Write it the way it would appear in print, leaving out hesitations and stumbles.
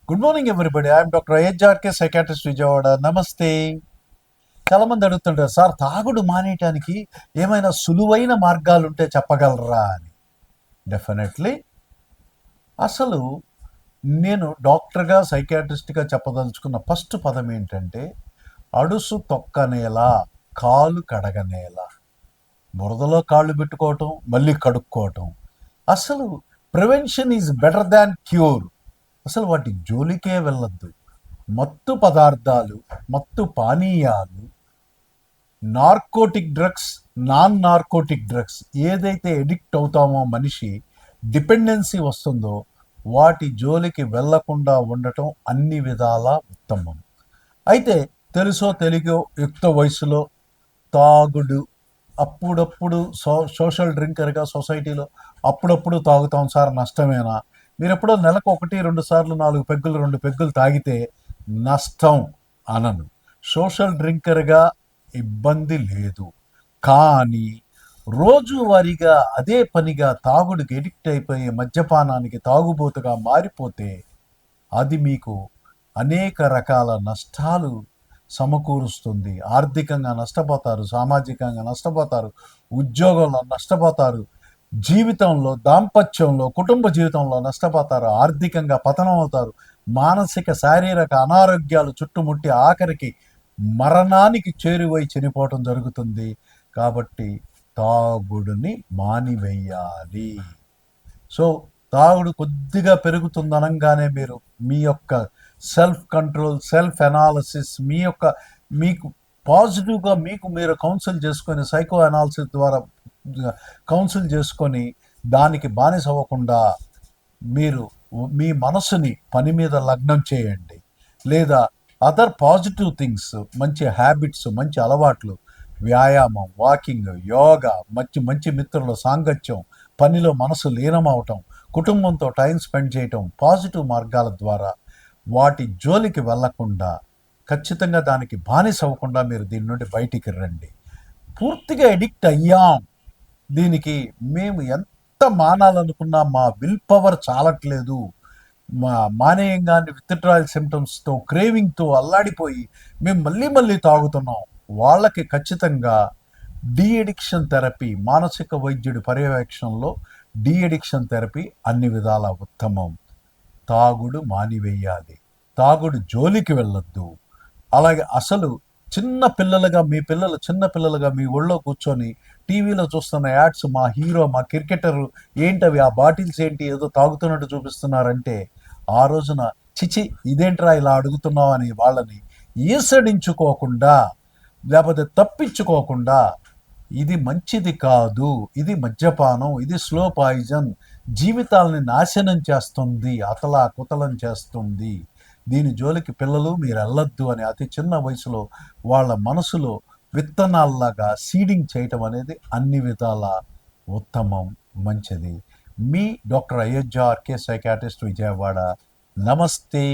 Good morning everybody. I'm doctor IHRK psychiatrist Vijayawada. నమస్తే. చాలా మంది అడుగుతుంటారు, సార్ తాగుడు మానేయటానికి ఏమైనా సులువైన మార్గాలు ఉంటే చెప్పగలరా అని. డెఫినెట్లీ. అసలు నేను డాక్టర్గా సైకాట్రిస్ట్గా చెప్పదలుచుకున్న ఫస్ట్ పదం ఏంటంటే, అడుసు తొక్కనేలా, కాలు కడగనేలా. బురదలో కాళ్ళు పెట్టుకోవటం, మళ్ళీ కడుక్కోవటం. అసలు prevention is better than cure. అసలు వాటి జోలికే వెళ్ళొద్దు. మత్తు పదార్థాలు, మత్తు పానీయాలు, narcotic drugs, non narcotic drugs, ఏదైతే ఎడిక్ట్ అవుతామో మనిషి డిపెండెన్సీ వస్తుందో వాటి జోలికి వెళ్లకుండా ఉండటం అన్ని విధాలా ఉత్తమం. అయితే తెలుసో తెలియకో యుక్త వయసులో తాగుడు, అప్పుడప్పుడు సోషల్ డ్రింకర్గా సొసైటీలో అప్పుడప్పుడు తాగుతాం సార్, నష్టమేనా? మీరు ఎప్పుడో నెలకు 1-2 సార్లు 4 పెగ్గులు 2 పెగ్గులు తాగితే నష్టం అనను. సోషల్ డ్రింకర్గా ఇబ్బంది లేదు. కానీ రోజువారీగా అదే పనిగా తాగుడికి ఎడిక్ట్ అయిపోయి మద్యపానానికి తాగుబోతుగా మారిపోతే అది మీకు అనేక రకాల నష్టాలు సమకూరుస్తుంది. ఆర్థికంగా నష్టపోతారు, సామాజికంగా నష్టపోతారు, ఉద్యోగంలో నష్టపోతారు, జీవితంలో, దాంపత్యంలో, కుటుంబ జీవితంలో నష్టపోతారు, ఆర్థికంగా పతనం అవుతారు, మానసిక శారీరక అనారోగ్యాలు చుట్టుముట్టి ఆఖరికి మరణానికి చేరువై చనిపోవటం జరుగుతుంది. కాబట్టి తాగుడుని మానివేయాలి. సో తాగుడు కొద్దిగా పెరుగుతుందనంగానే మీరు మీ యొక్క సెల్ఫ్ కంట్రోల్, సెల్ఫ్ అనాలిసిస్, మీకు పాజిటివ్గా మీకు మీరు కౌన్సిల్ చేసుకొని, సైకో అనాలిసిస్ ద్వారా కౌన్సిల్ చేసుకొని దానికి బానిస అవ్వకుండా మీరు మీ మనసుని పని మీద లగ్నం చేయండి. లేదా అదర్ పాజిటివ్ థింగ్స్, మంచి హ్యాబిట్స్, మంచి అలవాట్లు, వ్యాయామం, వాకింగ్, యోగా, మంచి మంచి మిత్రుల సాంగత్యం, పనిలో మనసు లీనమవటం, కుటుంబంతో టైం స్పెండ్ చేయటం, పాజిటివ్ మార్గాల ద్వారా వాటి జోలికి వెళ్లకుండా ఖచ్చితంగా దానికి బానిస అవ్వకుండా మీరు దీని నుండి బయటికి రండి. పూర్తిగా ఎడిక్ట్ అయ్యాం, దీనికి మేము ఎంత మానాలనుకున్నా మా విల్ పవర్ చాలట్లేదు, మానేయంగానే విత్డ్రాయల్ సిమ్టమ్స్తో, క్రేవింగ్తో అల్లాడిపోయి మేము మళ్ళీ మళ్ళీ తాగుతున్నాం, వాళ్ళకి ఖచ్చితంగా డీ అడిక్షన్ థెరపీ, మానసిక వైద్యుడి పర్యవేక్షణలో డీ అడిక్షన్ థెరపీ అన్ని విధాల ఉత్తమం. తాగుడు మానివేయాలి, తాగుడు జోలికి వెళ్ళొద్దు. అలాగే అసలు చిన్న పిల్లలుగా మీ పిల్లలు చిన్న పిల్లలుగా మీ ఒళ్ళో కూర్చొని టీవీలో చూస్తున్న యాడ్స్, మా హీరో, మా క్రికెటర్ ఏంటవి, ఆ బాటిల్స్ ఏంటి ఏదో తాగుతున్నట్టు చూపిస్తున్నారంటే ఆ రోజున చిచి ఇదేంట్రా ఇలా అడుగుతున్నావు అని వాళ్ళని ఈసడించుకోకుండా, లేకపోతే తప్పించుకోకుండా, ఇది మంచిది కాదు, ఇది మద్యపానం, ఇది స్లో పాయిజన్, జీవితాలని నాశనం చేస్తుంది, అతలా కుతలం చేస్తుంది, దీని జోలికి పిల్లలు మీరు వెళ్ళొద్దు అని అతి చిన్న వయసులో వాళ్ళ మనసులో విత్తనాల్లాగా సీడింగ్ చేయటం అనేది అన్ని విధాల ఉత్తమం, మంచిది. మీ డాక్టర్ ఐహెచ్ఆర్కే సైకాట్రిస్ట్, విజయవాడ. నమస్తే.